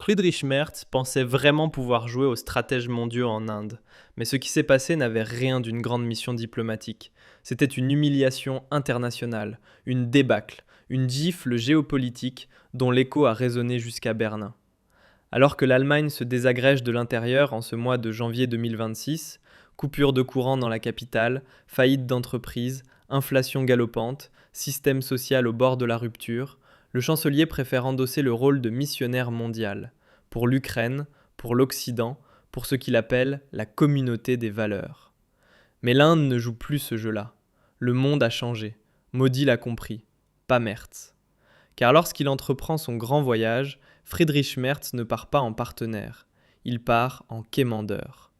Friedrich Merz pensait vraiment pouvoir jouer aux stratèges mondiaux en Inde, mais ce qui s'est passé n'avait rien d'une grande mission diplomatique. C'était une humiliation internationale, une débâcle, une gifle géopolitique dont l'écho a résonné jusqu'à Berlin. Alors que l'Allemagne se désagrège de l'intérieur en ce mois de janvier 2026, coupure de courant dans la capitale, faillite d'entreprises, inflation galopante, système social au bord de la rupture, le chancelier préfère endosser le rôle de missionnaire mondial, pour l'Ukraine, pour l'Occident, pour ce qu'il appelle la communauté des valeurs. Mais l'Inde ne joue plus ce jeu-là. Le monde a changé. Modi l'a compris. Pas Merz. Car lorsqu'il entreprend son grand voyage, Friedrich Merz ne part pas en partenaire. Il part en quémandeur.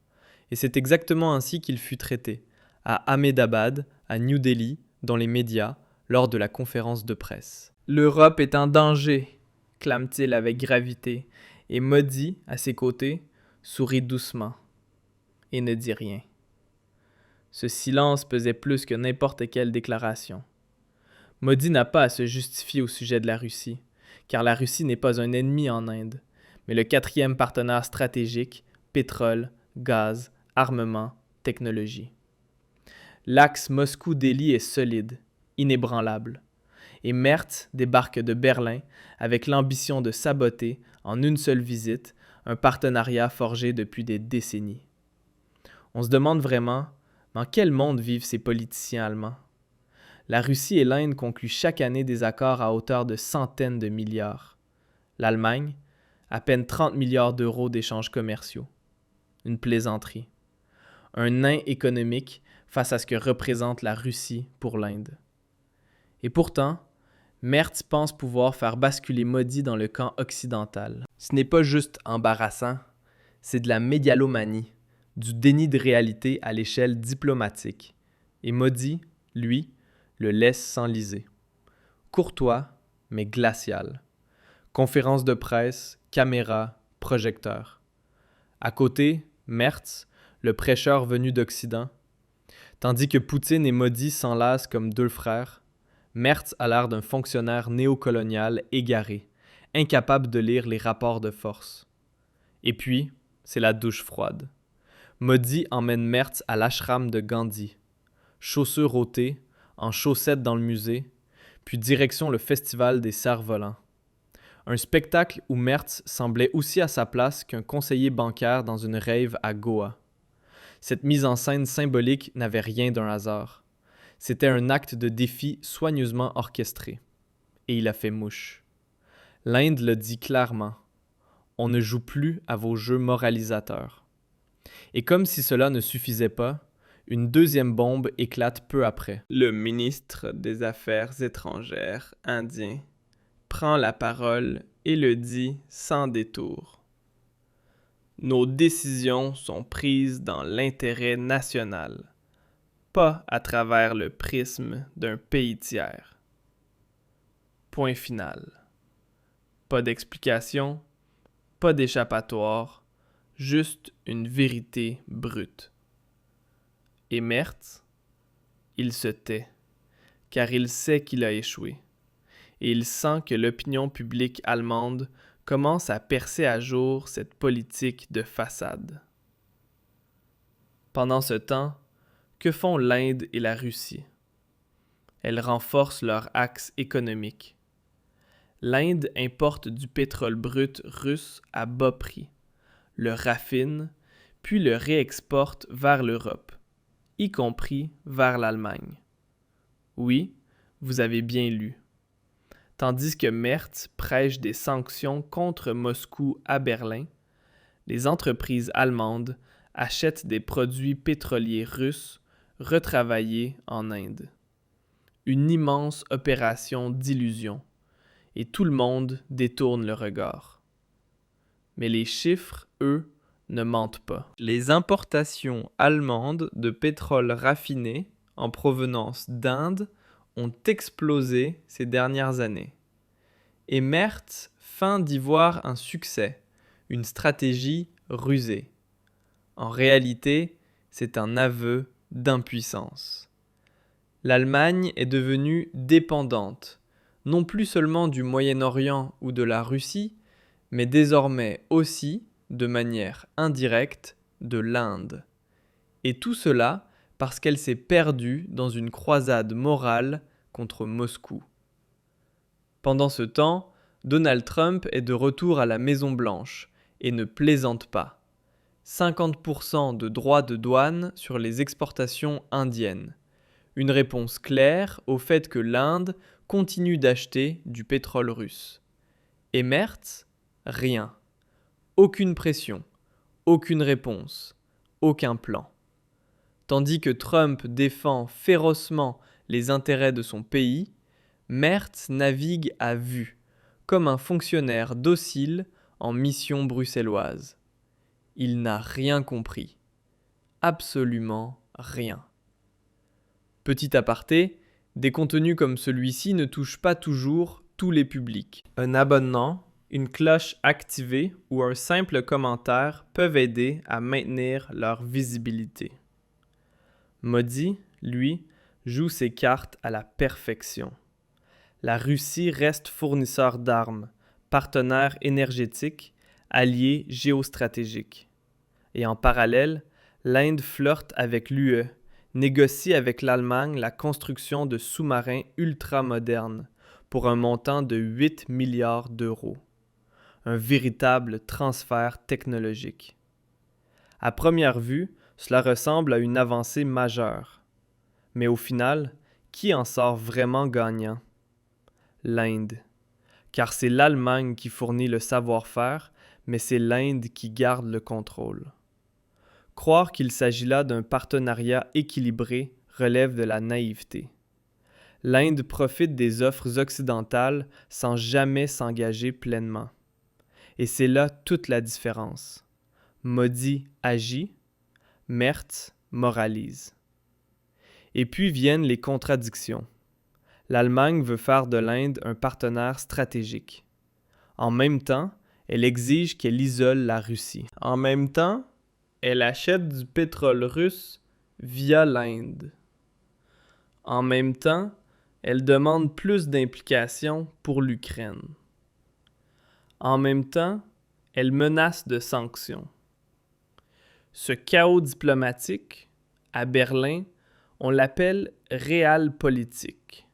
Et c'est exactement ainsi qu'il fut traité, à Ahmedabad, à New Delhi, dans les médias, lors de la conférence de presse. L'Europe est en danger, clame-t-il avec gravité, et Modi, à ses côtés, sourit doucement et ne dit rien. Ce silence pesait plus que n'importe quelle déclaration. Modi n'a pas à se justifier au sujet de la Russie, car la Russie n'est pas un ennemi en Inde, mais le quatrième partenaire stratégique, pétrole, gaz, armement, technologie. L'axe Moscou-Delhi est solide, inébranlable, et Merz débarque de Berlin avec l'ambition de saboter, en une seule visite, un partenariat forgé depuis des décennies. On se demande vraiment, dans quel monde vivent ces politiciens allemands? La Russie et l'Inde concluent chaque année des accords à hauteur de centaines de milliards. L'Allemagne, à peine 30 milliards d'euros d'échanges commerciaux. Une plaisanterie. Un nain économique face à ce que représente la Russie pour l'Inde. Et pourtant, Merz pense pouvoir faire basculer Modi dans le camp occidental. Ce n'est pas juste embarrassant, c'est de la médialomanie, du déni de réalité à l'échelle diplomatique. Et Modi, lui, le laisse s'enliser. Courtois, mais glacial. Conférence de presse, caméra, projecteur. À côté, Merz, le prêcheur venu d'Occident. Tandis que Poutine et Modi s'enlacent comme deux frères, Merz a l'air d'un fonctionnaire néocolonial égaré, incapable de lire les rapports de force. Et puis, c'est la douche froide. Modi emmène Merz à l'ashram de Gandhi. Chaussures ôtées, en chaussettes dans le musée, puis direction le festival des cerfs-volants. Un spectacle où Merz semblait aussi à sa place qu'un conseiller bancaire dans une rave à Goa. Cette mise en scène symbolique n'avait rien d'un hasard. C'était un acte de défi soigneusement orchestré. Et il a fait mouche. L'Inde le dit clairement. On ne joue plus à vos jeux moralisateurs. Et comme si cela ne suffisait pas, une deuxième bombe éclate peu après. Le ministre des Affaires étrangères indien prend la parole et le dit sans détour. Nos décisions sont prises dans l'intérêt national, pas à travers le prisme d'un pays tiers. Point final. Pas d'explication, pas d'échappatoire, juste une vérité brute. Et Merz, il se tait, car il sait qu'il a échoué, et il sent que l'opinion publique allemande commence à percer à jour cette politique de façade. Pendant ce temps, que font l'Inde et la Russie? Elles renforcent leur axe économique. L'Inde importe du pétrole brut russe à bas prix, le raffine, puis le réexporte vers l'Europe, y compris vers l'Allemagne. Oui, vous avez bien lu. Tandis que Merz prêche des sanctions contre Moscou à Berlin, les entreprises allemandes achètent des produits pétroliers russes retravaillés en Inde. Une immense opération d'illusion, et tout le monde détourne le regard. Mais les chiffres, eux, ne mentent pas. Les importations allemandes de pétrole raffiné en provenance d'Inde ont explosé ces dernières années. Et Merz feint d'y voir un succès, une stratégie rusée. En réalité, c'est un aveu d'impuissance. L'Allemagne est devenue dépendante, non plus seulement du Moyen-Orient ou de la Russie, mais désormais aussi, de manière indirecte, de l'Inde. Et tout cela parce qu'elle s'est perdue dans une croisade morale contre Moscou. Pendant ce temps, Donald Trump est de retour à la Maison-Blanche et ne plaisante pas. 50% de droits de douane sur les exportations indiennes. Une réponse claire au fait que l'Inde continue d'acheter du pétrole russe. Et Merz, rien. Aucune pression, aucune réponse, aucun plan. Tandis que Trump défend férocement les intérêts de son pays, Merz navigue à vue, comme un fonctionnaire docile en mission bruxelloise. Il n'a rien compris. Absolument rien. Petit aparté, des contenus comme celui-ci ne touchent pas toujours tous les publics. Un abonnement, une cloche activée ou un simple commentaire peuvent aider à maintenir leur visibilité. Modi, lui, joue ses cartes à la perfection. La Russie reste fournisseur d'armes, partenaire énergétique, allié géostratégique. Et en parallèle, l'Inde flirte avec l'UE, négocie avec l'Allemagne la construction de sous-marins ultramodernes pour un montant de 8 milliards d'euros. Un véritable transfert technologique. À première vue, cela ressemble à une avancée majeure. Mais au final, qui en sort vraiment gagnant? L'Inde. Car c'est l'Allemagne qui fournit le savoir-faire, mais c'est l'Inde qui garde le contrôle. Croire qu'il s'agit là d'un partenariat équilibré relève de la naïveté. L'Inde profite des offres occidentales sans jamais s'engager pleinement. Et c'est là toute la différence. Modi agit, Merz moralise. Et puis viennent les contradictions. L'Allemagne veut faire de l'Inde un partenaire stratégique. En même temps, elle exige qu'elle isole la Russie. En même temps, elle achète du pétrole russe via l'Inde. En même temps, elle demande plus d'implications pour l'Ukraine. En même temps, elle menace de sanctions. Ce chaos diplomatique, à Berlin, on l'appelle realpolitik.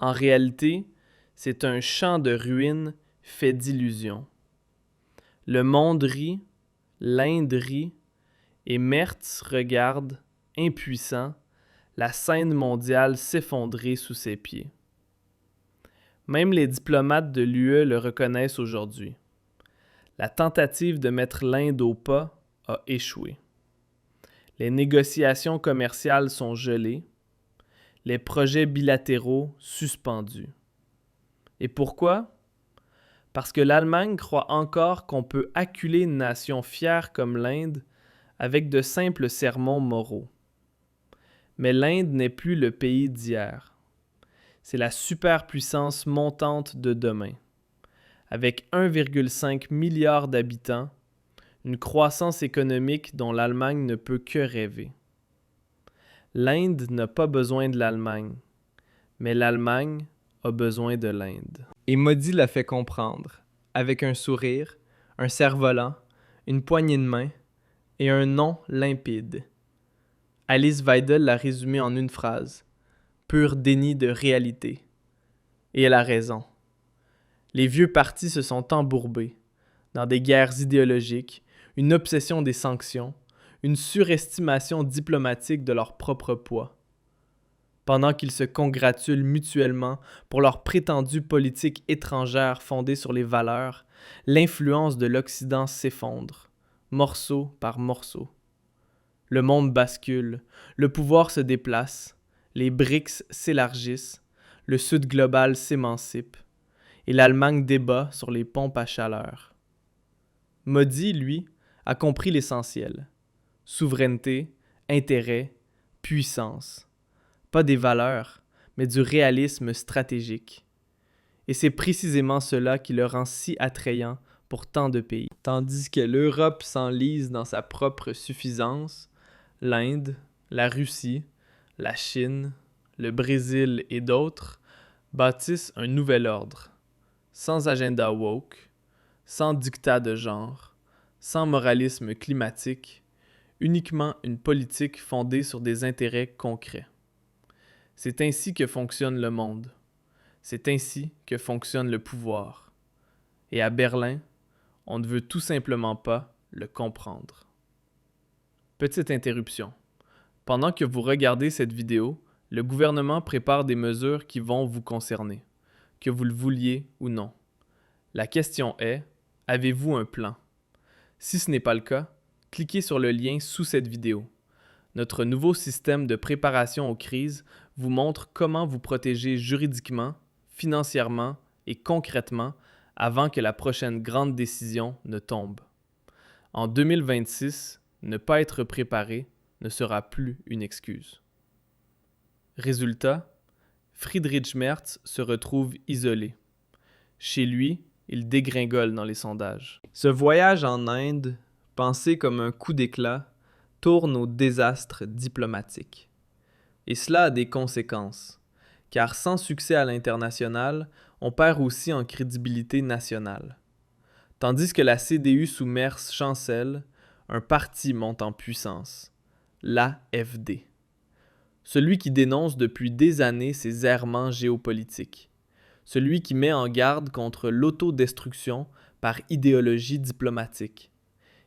En réalité, c'est un champ de ruines fait d'illusions. Le monde rit, l'Inde rit, et Merz regarde, impuissant, la scène mondiale s'effondrer sous ses pieds. Même les diplomates de l'UE le reconnaissent aujourd'hui. La tentative de mettre l'Inde au pas a échoué. Les négociations commerciales sont gelées, les projets bilatéraux suspendus. Et pourquoi? Parce que l'Allemagne croit encore qu'on peut acculer une nation fière comme l'Inde avec de simples sermons moraux. Mais l'Inde n'est plus le pays d'hier. C'est la superpuissance montante de demain. Avec 1,5 milliard d'habitants, une croissance économique dont l'Allemagne ne peut que rêver. L'Inde n'a pas besoin de l'Allemagne, mais l'Allemagne a besoin de l'Inde. Et Modi l'a fait comprendre, avec un sourire, un cerf-volant, une poignée de main et un nom limpide. Alice Weidel l'a résumé en une phrase, pur déni de réalité. Et elle a raison. Les vieux partis se sont embourbés dans des guerres idéologiques, une obsession des sanctions, une surestimation diplomatique de leur propre poids. Pendant qu'ils se congratulent mutuellement pour leur prétendue politique étrangère fondée sur les valeurs, l'influence de l'Occident s'effondre, morceau par morceau. Le monde bascule, le pouvoir se déplace, les BRICS s'élargissent, le Sud global s'émancipe, et l'Allemagne débat sur les pompes à chaleur. Modi, lui, a compris l'essentiel. Souveraineté, intérêt, puissance. Pas des valeurs, mais du réalisme stratégique. Et c'est précisément cela qui le rend si attrayant pour tant de pays. Tandis que l'Europe s'enlise dans sa propre suffisance, l'Inde, la Russie, la Chine, le Brésil et d'autres bâtissent un nouvel ordre, sans agenda woke, sans dictat de genre, sans moralisme climatique, uniquement une politique fondée sur des intérêts concrets. C'est ainsi que fonctionne le monde. C'est ainsi que fonctionne le pouvoir. Et à Berlin, on ne veut tout simplement pas le comprendre. Petite interruption. Pendant que vous regardez cette vidéo, le gouvernement prépare des mesures qui vont vous concerner, que vous le vouliez ou non. La question est, avez-vous un plan? Si ce n'est pas le cas, cliquez sur le lien sous cette vidéo. Notre nouveau système de préparation aux crises vous montre comment vous protéger juridiquement, financièrement et concrètement avant que la prochaine grande décision ne tombe. En 2026, ne pas être préparé ne sera plus une excuse. Résultat, Friedrich Merz se retrouve isolé. Chez lui, il dégringole dans les sondages. Ce voyage en Inde, pensé comme un coup d'éclat, tourne au désastre diplomatique. Et cela a des conséquences, car sans succès à l'international, on perd aussi en crédibilité nationale. Tandis que la CDU sous Merz chancelle, un parti monte en puissance, l'AfD. Celui qui dénonce depuis des années ses errements géopolitiques. Celui qui met en garde contre l'autodestruction par idéologie diplomatique.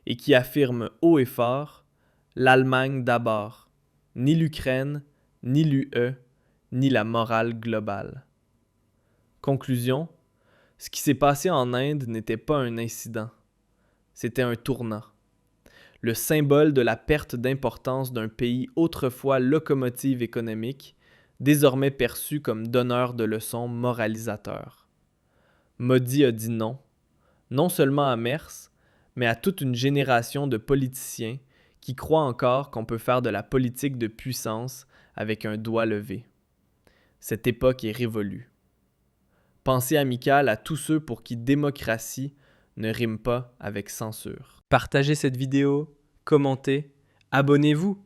Et qui affirme haut et fort « l'Allemagne d'abord, ni l'Ukraine, ni l'UE, ni la morale globale ». Conclusion, ce qui s'est passé en Inde n'était pas un incident, c'était un tournant. Le symbole de la perte d'importance d'un pays autrefois locomotive économique, désormais perçu comme donneur de leçons moralisateurs. Modi a dit non, non seulement à Merz, mais à toute une génération de politiciens qui croient encore qu'on peut faire de la politique de puissance avec un doigt levé. Cette époque est révolue. Pensée amicale à tous ceux pour qui démocratie ne rime pas avec censure. Partagez cette vidéo, commentez, abonnez-vous,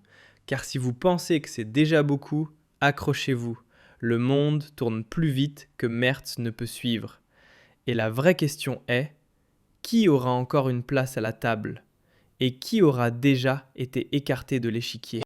car si vous pensez que c'est déjà beaucoup, accrochez-vous. Le monde tourne plus vite que Merz ne peut suivre. Et la vraie question est, qui aura encore une place à la table? Et qui aura déjà été écarté de l'échiquier?